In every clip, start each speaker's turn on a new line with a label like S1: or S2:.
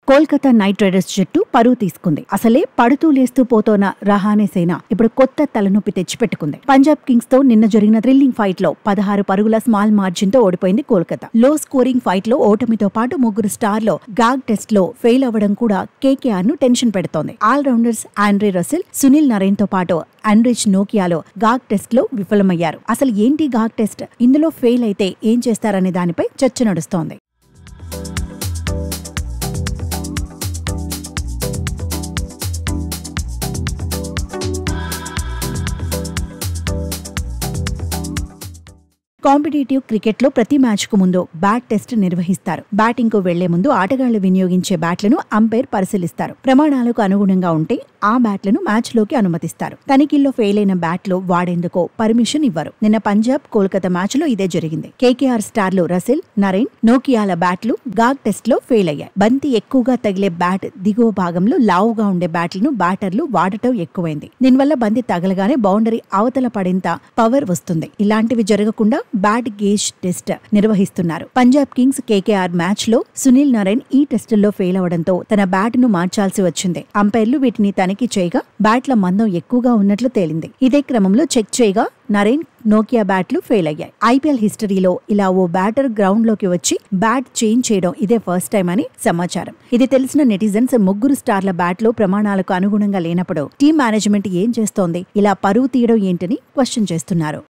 S1: Kolkata night riders జట్టు పరువు తీసుకుంది. అసలే పడుతూ లేస్తూ పోతోన్న రహానే సేన ఇప్పుడు కొత్త తలనొప్పి తెచ్చిపెట్టుకుంది. పంజాబ్ కింగ్స్ తో నిన్న జరిగిన థ్రిల్లింగ్ ఫైట్ లో 16 పరుగుల స్మాల్ మార్జిన్ తో ఓడిపోయింది కోల్కతా. లో స్కోరింగ్ ఫైట్ లో ఓటమితో పాటు ముగ్గురు స్టార్లో గాగ్ టెస్ట్ లో ఫెయిల్ అవ్వడం కూడా కేకేఆర్ ను టెన్షన్ పెడుతోంది. All rounders Andre Russell, Sunil Narine తో పాటు ఆండ్రిచ్ నోకియాలో గాగ్ టెస్ట్ లో విఫలమయ్యారు. అసలు ఏంటి గాగ్ టెస్ట్? ఇందులో ఫెయిల్ అయితే ఏం చేస్తారనే దానిపై చర్చ నడుస్తోంది. కాంపిటేటివ్ క్రికెట్ లో ప్రతి మ్యాచ్ కు ముందు బ్యాట్ టెస్ట్ నిర్వహిస్తారు. బ్యాటింగ్ కు వెళ్లే ముందు ఆటగాళ్లు వినియోగించే బ్యాట్లను అంపైర్ పరిశీలిస్తారు. ప్రమాణాలకు అనుగుణంగా ఉంటే ఆ బ్యాట్లను మ్యాచ్ లోకి అనుమతిస్తారు. తనిఖీల్లో ఫెయిల్ అయిన బ్యాట్లు వాడేందుకు పర్మిషన్ ఇవ్వరు. నిన్న పంజాబ్ కోల్కతా మ్యాచ్ లో ఇదే జరిగింది. కేకేఆర్ స్టార్లు రసెల్, నరైన్, నోకియాల బ్యాట్లు గాగ్ టెస్ట్ లో ఫెయిల్ అయ్యాయి. బంతి ఎక్కువగా తగిలే బ్యాట్ దిగువ భాగంలో లావుగా ఉండే బ్యాట్లను బ్యాటర్లు వాడటం ఎక్కువైంది. దీనివల్ల బంతి తగలగానే బౌండరీ అవతల పడేంత పవర్ వస్తుంది. ఇలాంటివి జరగకుండా బ్యాట్ గేజ్ టెస్ట్ నిర్వహిస్తున్నారు. పంజాబ్ కింగ్స్ కేకేఆర్ మ్యాచ్ లో సునీల్ నరైన్ ఈ టెస్టుల్లో ఫెయిల్ అవడంతో తన బ్యాట్ ను మార్చాల్సి వచ్చింది. అంపైర్లు వీటిని తనిఖీ చేయగా బ్యాట్ల మందం ఎక్కువగా ఉన్నట్లు తేలింది. ఇదే క్రమంలో చెక్ చేయగా నరైన్, నోకియా బ్యాట్లు ఫెయిల్ అయ్యాయి. ఐపీఎల్ హిస్టరీలో ఇలా ఓ బ్యాటర్ గ్రౌండ్ లోకి వచ్చి బ్యాట్ చేంజ్ చేయడం ఇదే ఫస్ట్ టైం అని సమాచారం. ఇది తెలిసిన నెటిజన్స్ ముగ్గురు స్టార్ల బ్యాట్లు ప్రమాణాలకు అనుగుణంగా లేనప్పుడు టీం మేనేజ్మెంట్ ఏం చేస్తోంది, ఇలా పరువు తీయడం ఏంటని క్వశ్చన్ చేస్తున్నారు.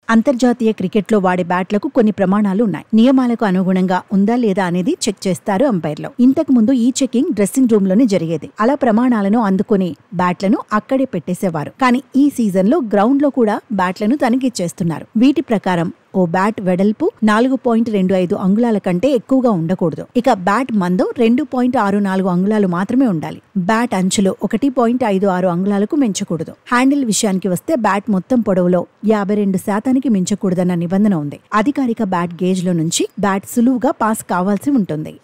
S1: అంతర్జాతీయ క్రికెట్లో వాడే బ్యాట్లకు కొన్ని ప్రమాణాలు ఉన్నాయి. నియమాలకు అనుగుణంగా ఉందా లేదా అనేది చెక్ చేస్తారు అంపైర్లు. ఇంతకు ముందు ఈ చెకింగ్ డ్రెస్సింగ్ రూమ్ లోనే జరిగేది. అలా ప్రమాణాలను అందుకుని బ్యాట్లను అక్కడే పెట్టేసేవారు. కానీ ఈ సీజన్ లో గ్రౌండ్ లో కూడా బ్యాట్లను తనిఖీ చేస్తున్నారు. వీటి ప్రకారం ఓ బ్యాట్ వెడల్పు 4.25 అంగుళాల కంటే ఎక్కువగా ఉండకూడదు. ఇక బ్యాట్ మందం 2.64 అంగుళాలు మాత్రమే ఉండాలి. బ్యాట్ అంచులు 1.56 అంగుళాలకు మించకూడదు. హ్యాండిల్ విషయానికి వస్తే బ్యాట్ మొత్తం పొడవులో 52% మించకూడదన్న నిబంధన ఉంది. అధికారిక బ్యాట్ గేజ్ లో నుంచి బ్యాట్ సులువుగా పాస్ కావాల్సి ఉంటుంది.